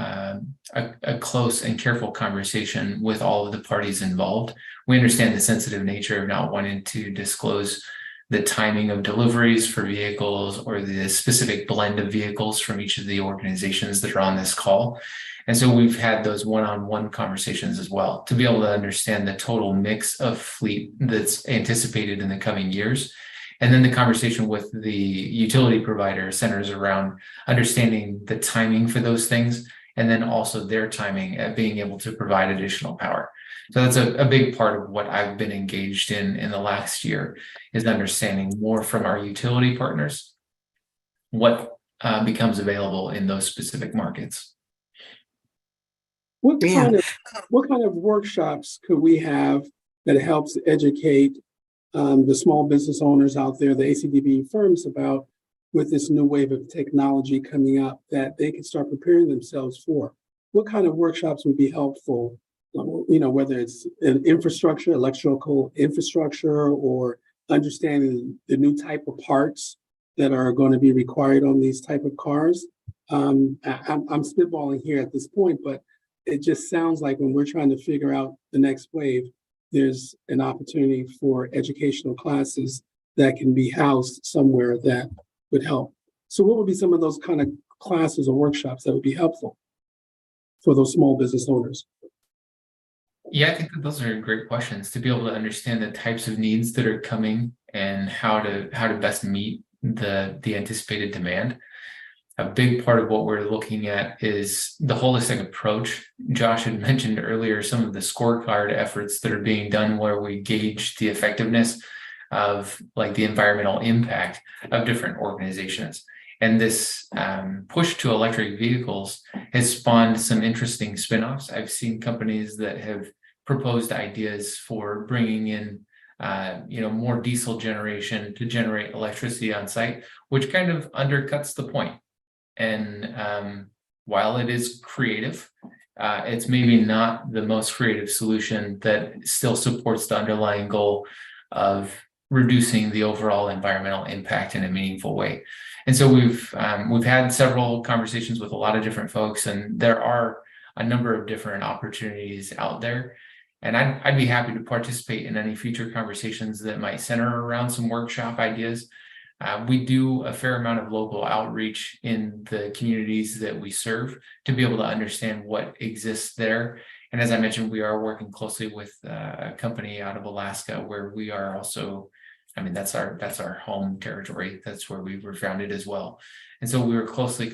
a close and careful conversation with all of the parties involved. We understand the sensitive nature of not wanting to disclose the timing of deliveries for vehicles or the specific blend of vehicles from each of the organizations that are on this call. And so we've had those one-on-one conversations as well to be able to understand the total mix of fleet that's anticipated in the coming years. And then the conversation with the utility provider centers around understanding the timing for those things, and then also their timing at being able to provide additional power. So that's a big part of what I've been engaged in the last year, is understanding more from our utility partners what becomes available in those specific markets. What kind of workshops could we have that helps educate the small business owners out there, the ACDBE firms, about with this new wave of technology coming up that they can start preparing themselves for? What kind of workshops would be helpful? Whether it's an infrastructure, electrical infrastructure, or understanding the new type of parts that are going to be required on these type of cars. I'm spitballing here at this point, but it just sounds like when we're trying to figure out the next wave, there's an opportunity for educational classes that can be housed somewhere that would help. So what would be some of those kind of classes or workshops that would be helpful for those small business owners? Yeah, I think that those are great questions to be able to understand the types of needs that are coming and how to best meet the anticipated demand. A big part of what we're looking at is the holistic approach. Josh had mentioned earlier some of the scorecard efforts that are being done where we gauge the effectiveness of like the environmental impact of different organizations. And this push to electric vehicles has spawned some interesting spin-offs. I've seen companies that have proposed ideas for bringing in more diesel generation to generate electricity on site, which kind of undercuts the point. And while it is creative, it's maybe not the most creative solution that still supports the underlying goal of reducing the overall environmental impact in a meaningful way. And so we've had several conversations with a lot of different folks, and there are a number of different opportunities out there. And I'd be happy to participate in any future conversations that might center around some workshop ideas. We do a fair amount of local outreach in the communities that we serve to be able to understand what exists there. And as I mentioned, we are working closely with a company out of Alaska where we are also, I mean, that's our home territory. That's where we were founded as well. And so we were closely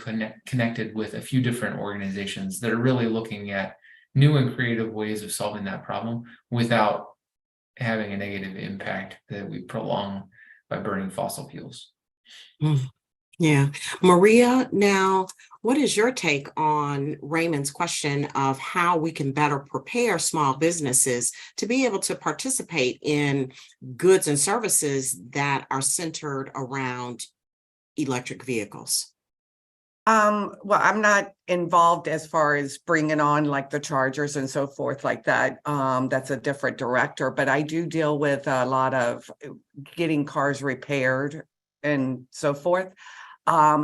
connected with a few different organizations that are really looking at new and creative ways of solving that problem without having a negative impact that we prolong by burning fossil fuels. Yeah. Maria, now, what is your take on Raymond's question of how we can better prepare small businesses to be able to participate in goods and services that are centered around electric vehicles? Well, I'm not involved as far as bringing on like the chargers and so forth like that. That's a different director, but I do deal with a lot of getting cars repaired and so forth.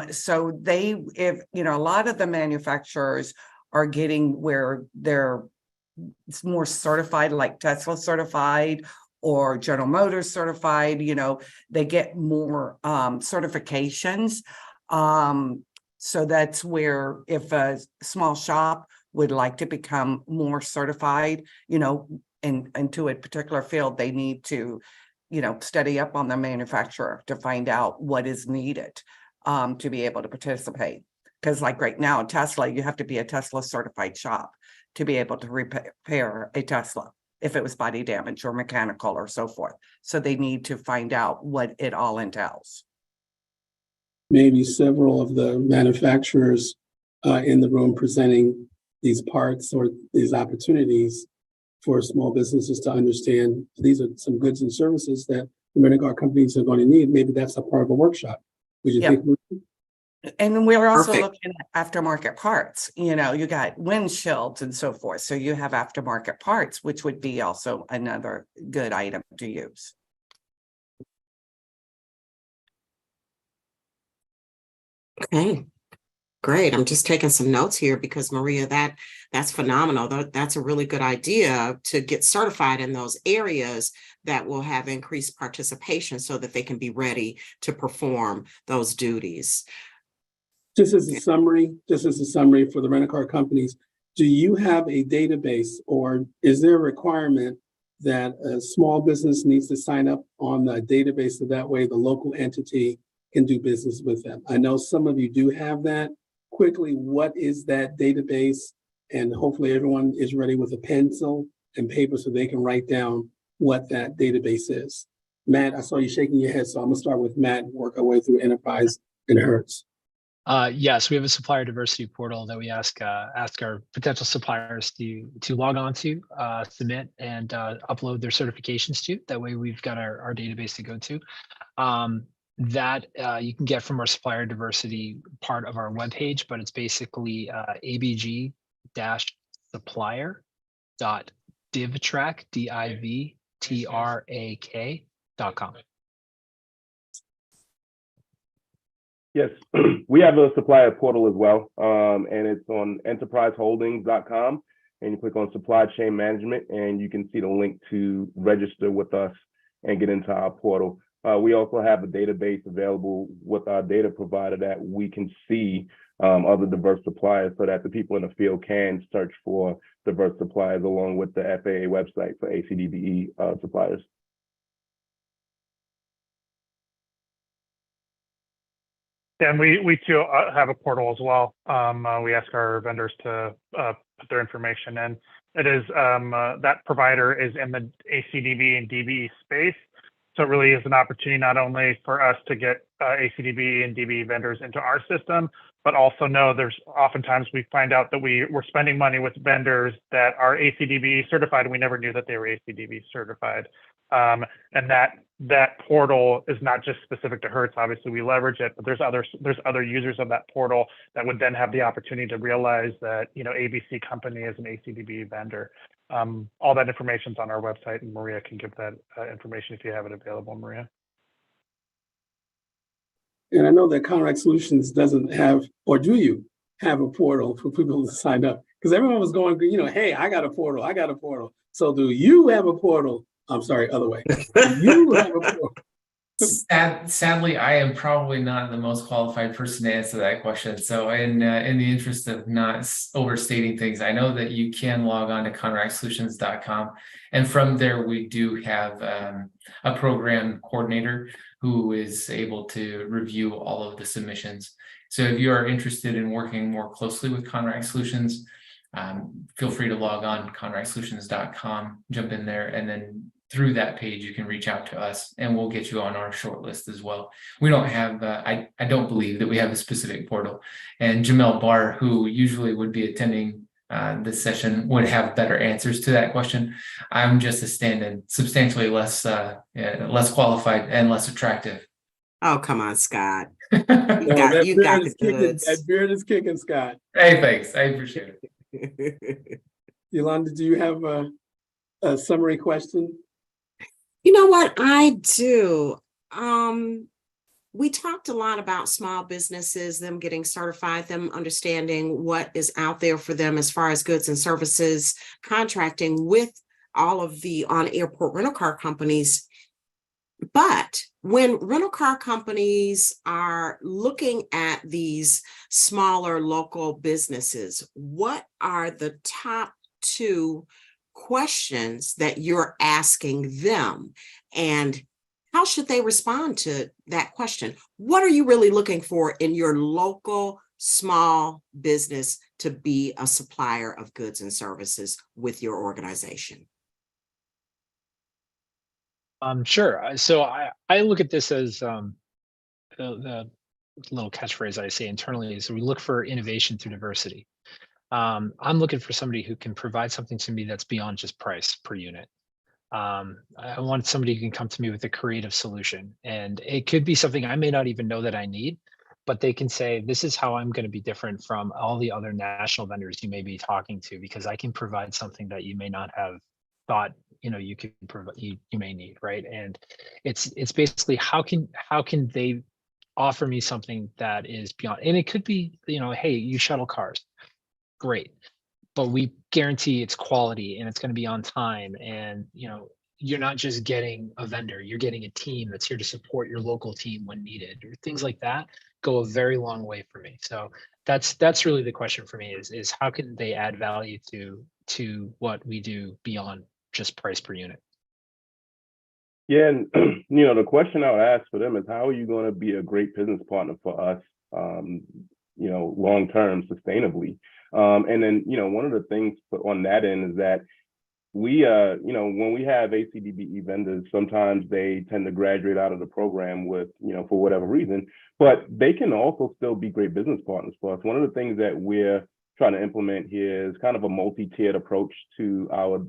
So if a lot of the manufacturers are getting where they're more certified, like Tesla certified or General Motors certified, they get more certifications. So that's where if a small shop would like to become more certified, into a particular field, they need to, study up on the manufacturer to find out what is needed to be able to participate. Because like right now, Tesla, you have to be a Tesla certified shop to be able to repair a Tesla if it was body damage or mechanical or so forth. So they need to find out what it all entails. Maybe several of the manufacturers in the room presenting these parts or these opportunities for small businesses to understand these are some goods and services that the rental companies are going to need. Maybe that's a part of a workshop. Would you think? And we're also Perfect. looking at aftermarket parts. You got windshields and so forth. So you have aftermarket parts, which would be also another good item to use. Okay, great. I'm just taking some notes here because Maria, that's phenomenal. That's a really good idea to get certified in those areas that will have increased participation so that they can be ready to perform those duties. Just as a summary for the rental car companies, do you have a database or is there a requirement that a small business needs to sign up on the database so that way the local entity can do business with them? I know some of you do have that. Quickly, what is that database? And hopefully everyone is ready with a pencil and paper so they can write down what that database is. Matt, I saw you shaking your head, so I'm gonna start with Matt and work our way through Enterprise and Hertz. Yes, we have a supplier diversity portal that we ask our potential suppliers to log on to, submit, and upload their certifications to. That way, we've got our database to go to. That you can get from our supplier diversity part of our webpage, but it's basically abg-divtrak.com. Yes, we have a supplier portal as well, and it's on enterpriseholdings.com. And you click on supply chain management, and you can see the link to register with us and get into our portal. We also have a database available with our data provider that we can see other diverse suppliers so that the people in the field can search for diverse suppliers along with the FAA website for ACDBE suppliers. And we too have a portal as well. We ask our vendors to put their information in. It is that provider is in the ACDBE and DBE space. So it really is an opportunity not only for us to get ACDBE and DBE vendors into our system, but also know there's oftentimes we find out that we're spending money with vendors that are ACDBE certified and we never knew that they were ACDBE certified. And that portal is not just specific to Hertz. Obviously, we leverage it, but there's other users of that portal that would then have the opportunity to realize that ABC company is an ACDBE vendor. All that information's on our website, and Maria can give that information if you have it available, Maria. And I know that Contract Solutions doesn't have, or do you have a portal for people to sign up? Because everyone was going, hey, I got a portal. So do you have a portal? I'm sorry, other way. Do you have a portal? Sadly, I am probably not the most qualified person to answer that question. So in the interest of not overstating things, I know that you can log on to contractsolutions.com. And from there, we do have a program coordinator who is able to review all of the submissions. So if you are interested in working more closely with Contract Solutions, feel free to log on contractsolutions.com, jump in there, and then through that page, you can reach out to us and we'll get you on our short list as well. We don't have, I don't believe that we have a specific portal. And Jamel Barr, who usually would be attending this session, would have better answers to that question. I'm just a stand-in, substantially less qualified and less attractive. Oh, come on, Scott. You got the goods. That beard is kicking, Scott. Hey, thanks. I appreciate it. Yolanda, do you have a summary question? You know what? I do. We talked a lot about small businesses, them getting certified, them understanding what is out there for them as far as goods and services, contracting with all of the on-airport rental car companies. But when rental car companies are looking at these smaller local businesses, what are the top two questions that you're asking them, and how should they respond to that question? What are you really looking for in your local small business to be a supplier of goods and services with your organization? Sure. So I look at this as the little catchphrase I say internally is we look for innovation through diversity. I'm looking for somebody who can provide something to me that's beyond just price per unit. I want somebody who can come to me with a creative solution, and it could be something I may not even know that I need, but they can say, this is how I'm going to be different from all the other national vendors you may be talking to, because I can provide something that you may not have thought you could provide, you may need, right? And it's basically how can they offer me something that is beyond, and it could be, hey, you shuttle cars. Great, but we guarantee it's quality and it's going to be on time, and you're not just getting a vendor, you're getting a team that's here to support your local team when needed, or things like that go a very long way for me. So that's really the question for me is how can they add value to what we do beyond just price per unit. Yeah, and the question I would ask for them is, how are you going to be a great business partner for us long term sustainably? And then, one of the things on that end is that we, when we have ACDBE vendors, sometimes they tend to graduate out of the program with, for whatever reason, but they can also still be great business partners for us. One of the things that we're trying to implement here is kind of a multi-tiered approach to our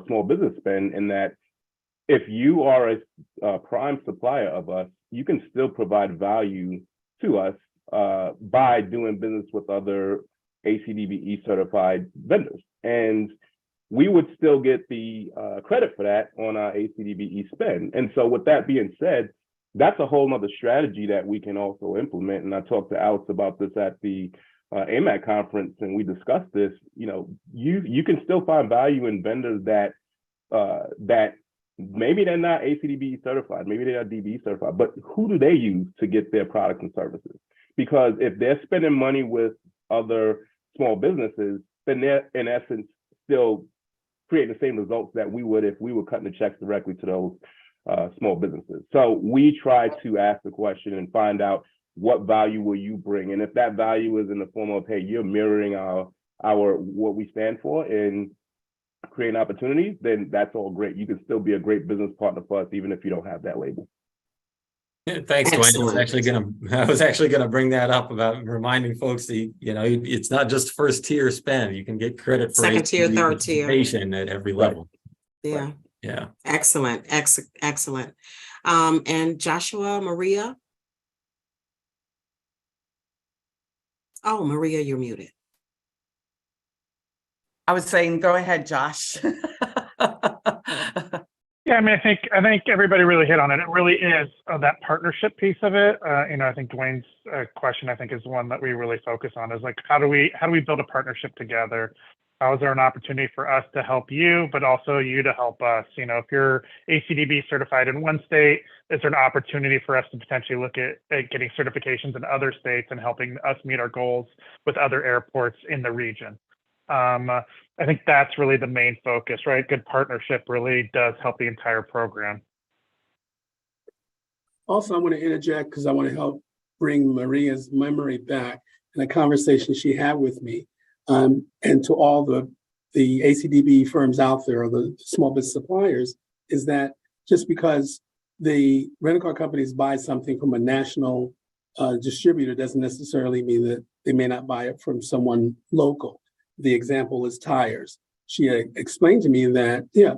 small business spend, in that if you are a prime supplier of us, you can still provide value to us by doing business with other ACDBE certified vendors. And we would still get the credit for that on our ACDBE spend. And so with that being said, that's a whole nother strategy that we can also implement. And I talked to Alex about this at the AMAC conference, and we discussed this. You can still find value in vendors that maybe they're not ACDBE certified, maybe they are DBE certified, but who do they use to get their products and services? because if they're spending money with other small businesses, then they're in essence still creating the same results that we would if we were cutting the checks directly to those small businesses. So we try to ask the question and find out what value will you bring, and if that value is in the form of, hey, you're mirroring our what we stand for and creating opportunities, then that's all great. You can still be a great business partner for us even if you don't have that label. Yeah, thanks, Dwayne. Excellent. I was actually gonna bring that up about reminding folks that, you know, it's not just first tier spend. You can get credit for Second tier, ACDBE third tier. participation at every level. Yeah, Yeah. excellent, excellent. And Joshua, Maria? Oh, Maria, you're muted. I was saying, go ahead, Josh. Yeah, I mean, I think everybody really hit on it. It really is that partnership piece of it. I think Dwayne's question, I think, is one that we really focus on. Is like, how do we build a partnership together? How is there an opportunity for us to help you, but also you to help us? You know, if you're ACDBE certified in one state, is there an opportunity for us to potentially look at getting certifications in other states and helping us meet our goals with other airports in the region? I think that's really the main focus, right? Good partnership really does help the entire program. Also, I want to interject because I want to help bring Maria's memory back in a conversation she had with me. And to all the ACDBE firms out there, or the small business suppliers, is that just because the rental car companies buy something from a national distributor doesn't necessarily mean that they may not buy it from someone local. The example is tires. She explained to me that, yeah,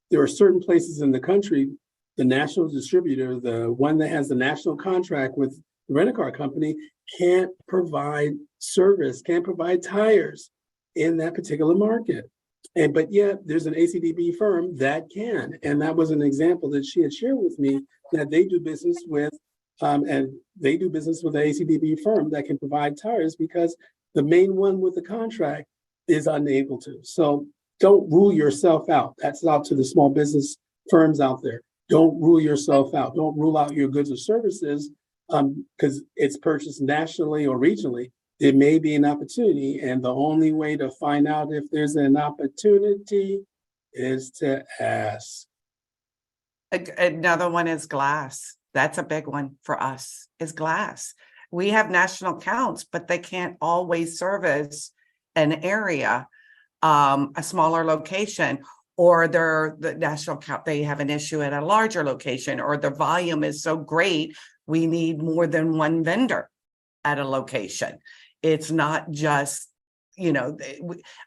there are certain places in the country, the national distributor, the one that has the national contract with the rental car company, can't provide service, can't provide tires in that particular market. But yet there's an ACDBE firm that can. And that was an example that she had shared with me, that they do business with, and they do business with an ACDBE firm that can provide tires because the main one with the contract is unable to. So don't rule yourself out. That's out to the small business firms out there. Don't rule yourself out. Don't rule out your goods or services because it's purchased nationally or regionally. There may be an opportunity, and the only way to find out if there's an opportunity is to ask. Another one is glass. That's a big one for us, is glass. We have national accounts, but they can't always service an area, a smaller location, or the national account, they have an issue at a larger location, or the volume is so great, we need more than one vendor at a location. It's not just, you know,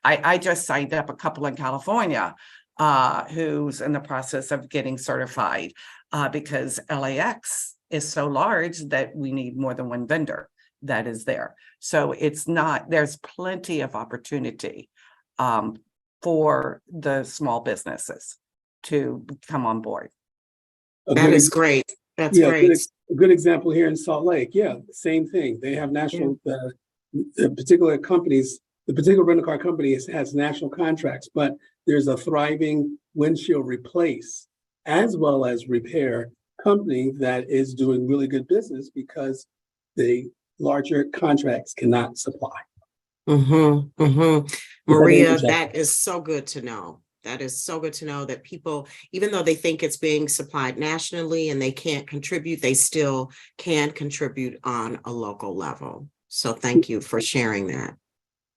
I just signed up a couple in California who's in the process of getting certified because LAX is so large that we need more than one vendor that is there. So it's not, there's plenty of opportunity for the small businesses to come on board. That is great. That's great. A good example here in Salt Lake. Yeah, same thing. They have national, the particular companies, the particular rental car company has national contracts, but there's a thriving windshield replace as well as repair company that is doing really good business because the larger contracts cannot supply. Maria, that is so good to know. That is so good to know that people, even though they think it's being supplied nationally and they can't contribute, they still can contribute on a local level. So thank you for sharing that.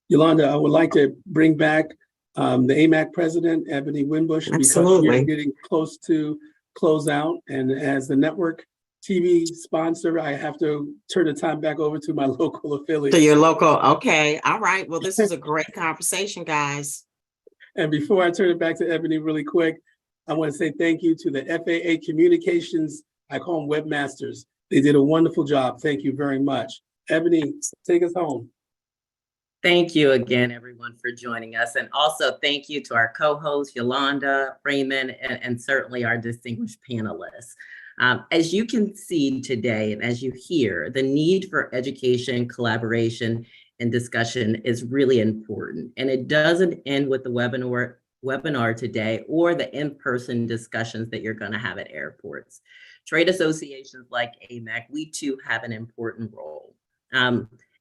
Yolanda, I would like to bring back the AMAC president, Ebony Winbush, because we're getting close to close out. And as the network TV sponsor, I have to turn the time back over to my local affiliate. To your local, okay. All right. Well, this is a great conversation, guys. And before I turn it back to Ebony really quick, I want to say thank you to the FAA Communications, I call them webmasters. They did a wonderful job. Thank you very much. Ebony, take us home. Thank you again, everyone, for joining us. And also thank you to our co-hosts, Yolanda, Raymond, and certainly our distinguished panelists. As you can see today, and as you hear, the need for education, collaboration, and discussion is really important. And it doesn't end with the webinar today or the in-person discussions that you're going to have at airports. Trade associations like AMAC, we too have an important role.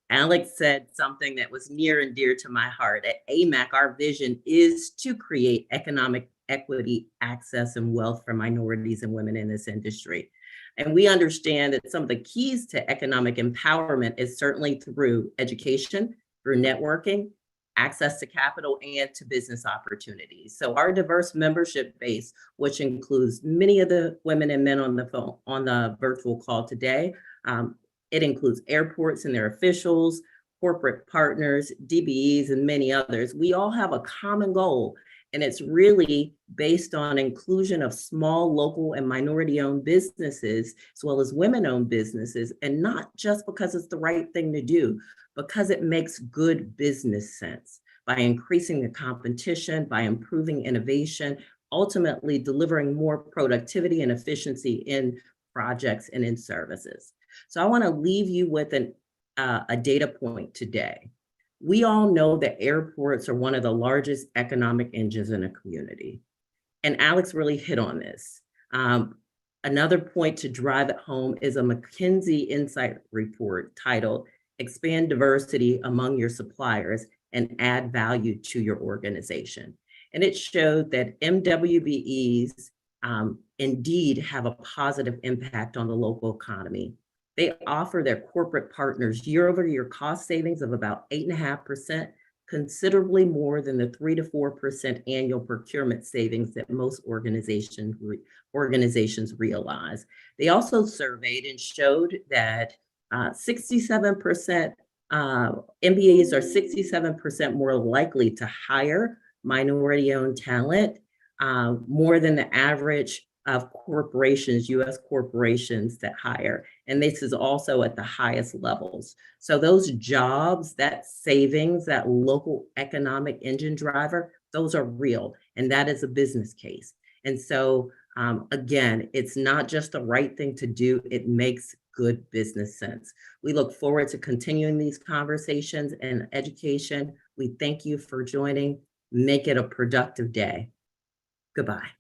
Alex said something that was near and dear to my heart. At AMAC, our vision is to create economic equity, access, and wealth for minorities and women in this industry. And we understand that some of the keys to economic empowerment is certainly through education, through networking, access to capital, and to business opportunities. So our diverse membership base, which includes many of the women and men on the phone, on the virtual call today, it includes airports and their officials, corporate partners, DBEs, and many others. We all have a common goal, and it's really based on inclusion of small, local, and minority-owned businesses, as well as women-owned businesses, and not just because it's the right thing to do, because it makes good business sense by increasing the competition, by improving innovation, ultimately delivering more productivity and efficiency in projects and in services. So I want to leave you with a data point today. We all know that airports are one of the largest economic engines in a community. And Alex really hit on this. Another point to drive it home is a McKinsey Insight report titled Expand Diversity Among Your Suppliers and Add Value to Your Organization. And it showed that MWBEs indeed have a positive impact on the local economy. They offer their corporate partners year-over-year cost savings of about 8.5%, considerably more than the 3 to 4% annual procurement savings that most organizations realize. They also surveyed and showed that 67%, MBAs are 67% more likely to hire minority-owned talent, more than the average of corporations, US corporations that hire. And this is also at the highest levels. So those jobs, that savings, that local economic engine driver, those are real. And that is a business case. And so again, it's not just the right thing to do, it makes good business sense. We look forward to continuing these conversations and education. We thank you for joining. Make it a productive day. Goodbye.